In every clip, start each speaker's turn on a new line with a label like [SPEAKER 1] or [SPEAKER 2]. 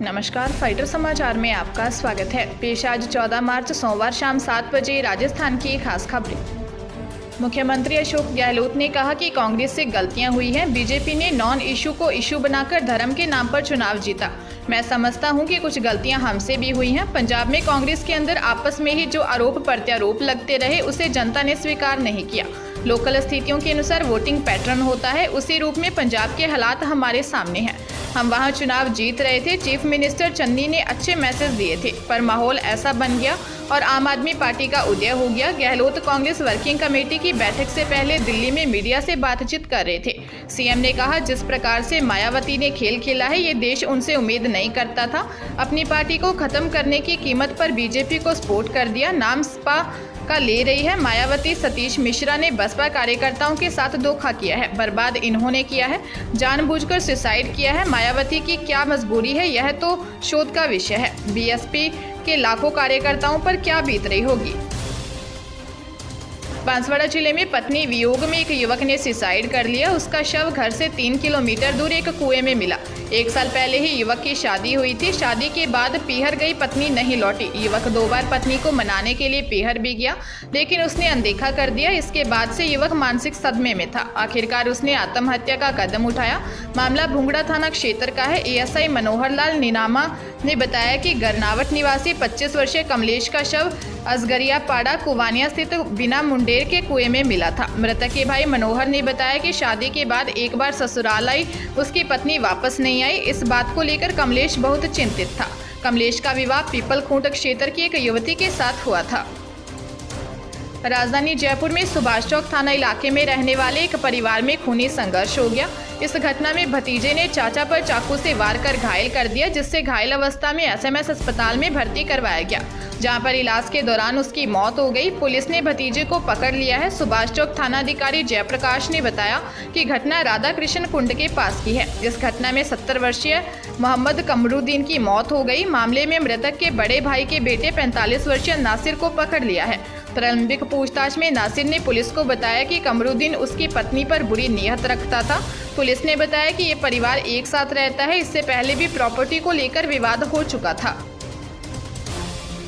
[SPEAKER 1] नमस्कार, फाइटर समाचार में आपका स्वागत है। पेश आज 14 मार्च सोमवार शाम 7 बजे राजस्थान की खास खबरें। मुख्यमंत्री अशोक गहलोत ने कहा कि कांग्रेस से गलतियां हुई हैं। बीजेपी ने नॉन इशू को इशू बनाकर धर्म के नाम पर चुनाव जीता। मैं समझता हूं कि कुछ गलतियां हमसे भी हुई हैं। पंजाब में कांग्रेस के अंदर आपस में ही जो आरोप प्रत्यारोप लगते रहे उसे जनता ने स्वीकार नहीं किया। लोकल स्थितियों के अनुसार वोटिंग पैटर्न होता है, उसी रूप में पंजाब के हालात हमारे सामने हैं। हम वहां चुनाव जीत रहे थे। चीफ मिनिस्टर चन्नी ने अच्छे मैसेज दिए थे, पर माहौल ऐसा बन गया और आम आदमी पार्टी का उदय हो गया। गहलोत कांग्रेस वर्किंग कमेटी की बैठक से पहले दिल्ली में मीडिया से बातचीत कर रहे थे। सीएम ने कहा, जिस प्रकार से मायावती ने खेल खेला है ये देश उनसे उम्मीद नहीं करता था। अपनी पार्टी को खत्म करने की कीमत पर बीजेपी को सपोर्ट कर दिया। नाम सपा का ले रही है मायावती। सतीश मिश्रा ने बसपा कार्यकर्ताओं के साथ धोखा किया है, बर्बाद इन्होंने किया है, जानबूझकर सुसाइड किया है। मायावती की क्या मजबूरी है यह तो शोध का विषय है। बीएसपी के लाखों कार्यकर्ताओं पर क्या बीत रही होगी। बांसवाड़ा जिले में पत्नी वियोग में एक युवक ने सुसाइड कर लिया। उसका शव घर से 3 किलोमीटर दूर एक कुएं में मिला। 1 साल पहले ही युवक की शादी हुई थी। शादी के बाद पीहर गई पत्नी नहीं लौटी। युवक 2 बार पत्नी को मनाने के लिए पीहर भी गया, लेकिन उसने अनदेखा कर दिया। इसके बाद से युवक मानसिक सदमे में था। आखिरकार उसने आत्महत्या का कदम उठाया। मामला भुंगड़ा थाना क्षेत्र का है। एएसआई मनोहर लाल नीनामा ने बताया कि गरनावट निवासी 25 वर्षीय कमलेश का शव असगरिया पाड़ा कुवानिया स्थित बिना मुंडेर के कुएं में मिला था। मृतक के भाई मनोहर ने बताया कि शादी के बाद एक बार ससुराल आई, उसकी पत्नी वापस नहीं आई। इस बात को लेकर कमलेश बहुत चिंतित था। कमलेश का विवाह पीपल खूंट क्षेत्र की एक युवती के साथ हुआ था। राजधानी जयपुर में सुभाष चौक थाना इलाके में रहने वाले एक परिवार में खूनी संघर्ष हो गया। इस घटना में भतीजे ने चाचा पर चाकू से वार कर घायल कर दिया, जिससे घायल अवस्था में एसएमएस अस्पताल में भर्ती करवाया गया, जहां पर इलाज के दौरान उसकी मौत हो गई। पुलिस ने भतीजे को पकड़ लिया है। सुभाष चौक थानाधिकारी जयप्रकाश ने बताया कि घटना राधा कृष्ण कुंड के पास की है। इस घटना में 70 वर्षीय मोहम्मद कमरुद्दीन की मौत हो गई। मामले में मृतक के बड़े भाई के बेटे 45 वर्षीय नासिर को पकड़ लिया है। प्रारंभिक पूछताछ में नासिर ने पुलिस को बताया कि कमरुद्दीन उसकी पत्नी पर बुरी नीयत रखता था। पुलिस ने बताया कि ये परिवार एक साथ रहता है। इससे पहले भी प्रॉपर्टी को लेकर विवाद हो चुका था।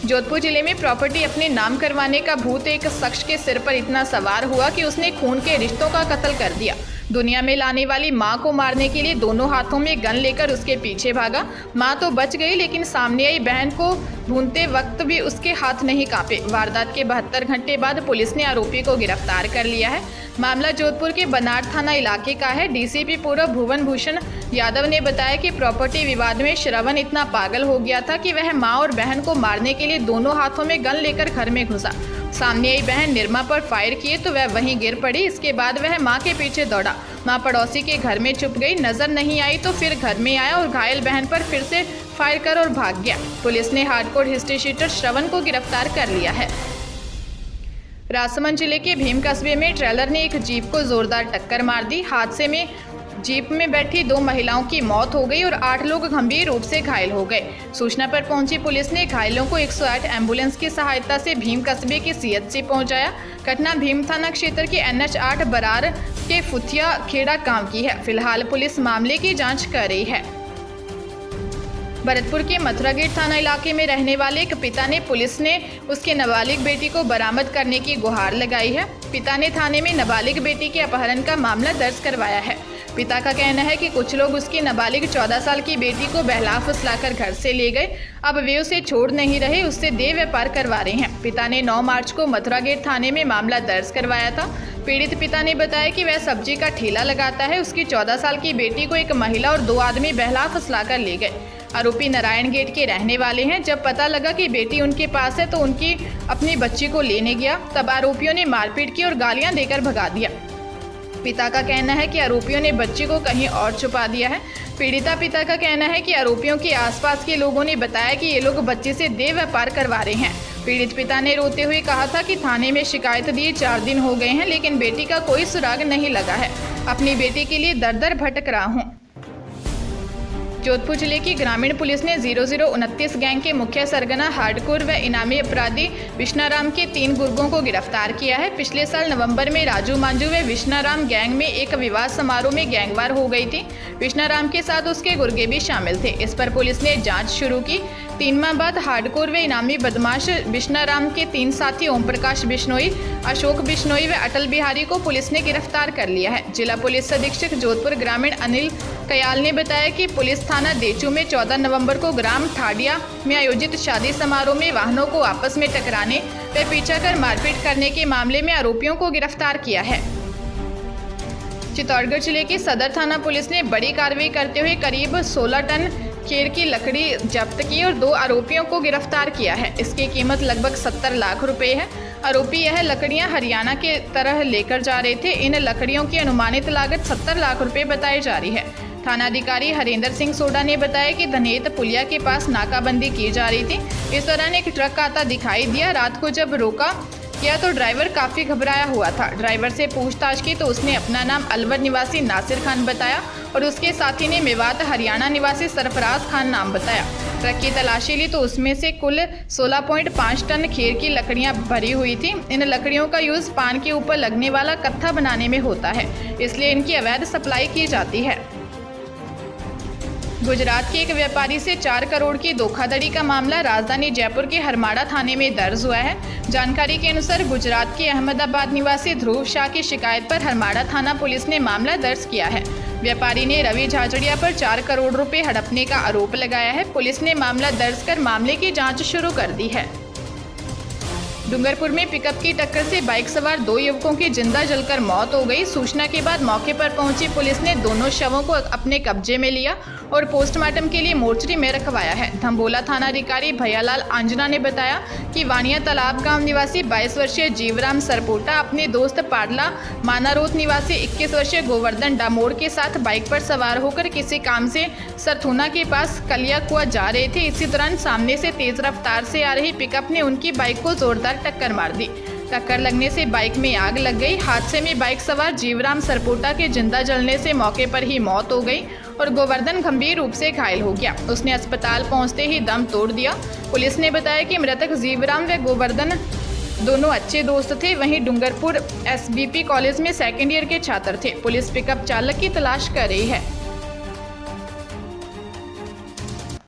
[SPEAKER 1] जोधपुर जिले में प्रॉपर्टी अपने नाम करवाने का भूत एक शख्स के सिर पर इतना सवार हुआ कि उसने खून के रिश्तों का कत्ल कर दिया। दुनिया में लाने वाली मां को मारने के लिए दोनों हाथों में गन लेकर उसके पीछे भागा। मां तो बच गई, लेकिन सामने आई बहन को ढूंढते वक्त भी उसके हाथ नहीं कांपे। वारदात के 72 घंटे बाद पुलिस ने आरोपी को गिरफ्तार कर लिया है। मामला जोधपुर के बनाड़ थाना इलाके का है। डीसीपी पूर्व भुवन भूषण यादव ने बताया कि प्रॉपर्टी विवाद में श्रवण इतना पागल हो गया था कि वह मां और बहन को मारने के लिए दोनों हाथों में गन लेकर घर में घुसा। सामने आई बहन निर्मा पर फायर किए तो वह वहीं गिर पड़ी। इसके बाद वह मां के पीछे दौड़ा। मां पड़ोसी के घर में छुप गई, नजर नहीं आई तो फिर घर में आया और घायल बहन पर फिर से फायर कर और भाग गया। पुलिस ने हार्डकोर हिस्ट्री शीटर श्रवण को गिरफ्तार कर लिया है। राजसमंद जिले के भीम कस्बे में ट्रेलर ने एक जीप को जोरदार टक्कर मार दी। हादसे में जीप में बैठी 2 महिलाओं की मौत हो गई और 8 लोग गंभीर रूप से घायल हो गए। सूचना पर पहुंची पुलिस ने घायलों को 108 एम्बुलेंस की सहायता से भीम कस्बे के सीएचसी पहुंचाया। घटना भीम थाना क्षेत्र के NH 8 बरार के फुथिया खेड़ा गांव की है। फिलहाल पुलिस मामले की जांच कर रही है। भरतपुर के मथुरा गेट थाना इलाके में रहने वाले एक पिता ने पुलिस ने उसके नाबालिग बेटी को बरामद करने की गुहार लगाई है। पिता ने थाने में नाबालिग बेटी के अपहरण का मामला दर्ज करवाया है। पिता का कहना है कि कुछ लोग उसकी नाबालिग 14 साल की बेटी को बहला फुसलाकर घर से ले गए। अब वे उसे छोड़ नहीं रहे, उससे देह व्यापार करवा रहे हैं। पिता ने 9 मार्च को मथुरा गेट थाने में मामला दर्ज करवाया था। पीड़ित पिता ने बताया कि वह सब्जी का ठेला लगाता है। उसकी 14 साल की बेटी को एक महिला और 2 आदमी बहला फुसलाकर ले गए। आरोपी नारायण गेट के रहने वाले हैं। जब पता लगा कि बेटी उनके पास है तो उनकी अपनी बच्ची को लेने गया, तब आरोपियों ने मारपीट की और गालियां देकर भगा दिया। पिता का कहना है कि आरोपियों ने बच्ची को कहीं और छुपा दिया है। पीड़िता पिता का कहना है कि आरोपियों के आसपास के लोगों ने बताया कि ये लोग बच्चे से देह व्यापार करवा रहे हैं। पीड़ित पिता ने रोते हुए कहा था कि थाने में शिकायत दिए 4 दिन हो गए हैं, लेकिन बेटी का कोई सुराग नहीं लगा है। अपनी बेटी के लिए दर दर भटक रहा हूँ। जोधपुर जिले की ग्रामीण पुलिस ने 0029 गैंग के मुख्य सरगना हार्डकोर व इनामी अपराधी विष्णाराम के 3 गुर्गों को गिरफ्तार किया है। पिछले साल नवंबर में राजू मांझू व विष्णाराम गैंग में एक विवाह समारोह में गैंगवार हो गई थी। विष्णाराम के साथ उसके गुर्गे भी शामिल थे। इस पर पुलिस ने जांच शुरू की। 3 माह बाद हार्डकोर व इनामी बदमाश विष्णाराम के 3 साथी ओम प्रकाश बिश्नोई, अशोक बिश्नोई व अटल बिहारी को पुलिस ने गिरफ्तार कर लिया है। जिला पुलिस अधीक्षक जोधपुर ग्रामीण अनिल कयाल ने बताया कि पुलिस थाना देचू में 14 नवंबर को ग्राम ठाडिया में आयोजित शादी समारोह में वाहनों को आपस में टकराने व पीछा कर मारपीट करने के मामले में आरोपियों को गिरफ्तार किया है। चित्तौड़गढ़ जिले की सदर थाना पुलिस ने बड़ी कार्रवाई करते हुए करीब 16 टन खेर की लकड़ी जब्त की और 2 आरोपियों को गिरफ्तार किया है। इसकी कीमत लगभग 70 लाख रुपए है। आरोपी यह लकड़ियां हरियाणा के तरह लेकर जा रहे थे। इन लकड़ियों की अनुमानित लागत 70 लाख रुपए बताई जा रही है। थानाधिकारी हरेंद्र सिंह सोडा ने बताया कि धनेत पुलिया के पास नाकाबंदी की जा रही थी। इस दौरान एक ट्रक आता दिखाई दिया। रात को जब रोका किया तो ड्राइवर काफ़ी घबराया हुआ था। ड्राइवर से पूछताछ की तो उसने अपना नाम अलवर निवासी नासिर खान बताया और उसके साथी ने मेवात हरियाणा निवासी सरफराज खान नाम बताया। ट्रक की तलाशी ली तो उसमें से कुल 16.5 टन खेर की लकड़ियां भरी हुई थी। इन लकड़ियों का यूज़ पान के ऊपर लगने वाला कत्था बनाने में होता है, इसलिए इनकी अवैध सप्लाई की जाती है। गुजरात के एक व्यापारी से 4 करोड़ की धोखाधड़ी का मामला राजधानी जयपुर के हरमाड़ा थाने में दर्ज हुआ है। जानकारी के अनुसार गुजरात के अहमदाबाद निवासी ध्रुव शाह की शिकायत पर हरमाड़ा थाना पुलिस ने मामला दर्ज किया है। व्यापारी ने रवि झाझड़िया पर 4 करोड़ रुपए हड़पने का आरोप लगाया है। पुलिस ने मामला दर्ज कर मामले की जाँच शुरू कर दी है। डूंगरपुर में पिकअप की टक्कर से बाइक सवार 2 युवकों की जिंदा जलकर मौत हो गई। सूचना के बाद मौके पर पहुंची पुलिस ने दोनों शवों को अपने कब्जे में लिया और पोस्टमार्टम के लिए मोर्चरी में रखवाया है। धम्बोला थानाधिकारी भैयालाल आंजना ने बताया कि वानिया तालाब गांव निवासी 22 वर्षीय जीवराम सरपोटा अपने दोस्त पाडला मानारोत निवासी 21 वर्षीय गोवर्धन डामोर के साथ बाइक पर सवार होकर किसी काम से सरथुना के पास कलियाकुआ जा रहे थे। इसी दौरान सामने से तेज रफ्तार से आ रही पिकअप ने उनकी बाइक को जोरदार टक्कर मार दी। टक्कर लगने से बाइक में आग लग गई। हादसे में बाइक सवार जीवराम सरपोटा के जिंदा जलने से मौके पर ही मौत हो गई और गोवर्धन गंभीर रूप से घायल हो गया। उसने अस्पताल पहुंचते ही दम तोड़ दिया। पुलिस ने बताया कि मृतक जीवराम व गोवर्धन दोनों अच्छे दोस्त थे। वहीं डूंगरपुर SBP कॉलेज में 2nd ईयर के छात्र थे। पुलिस पिकअप चालक की तलाश कर रही है।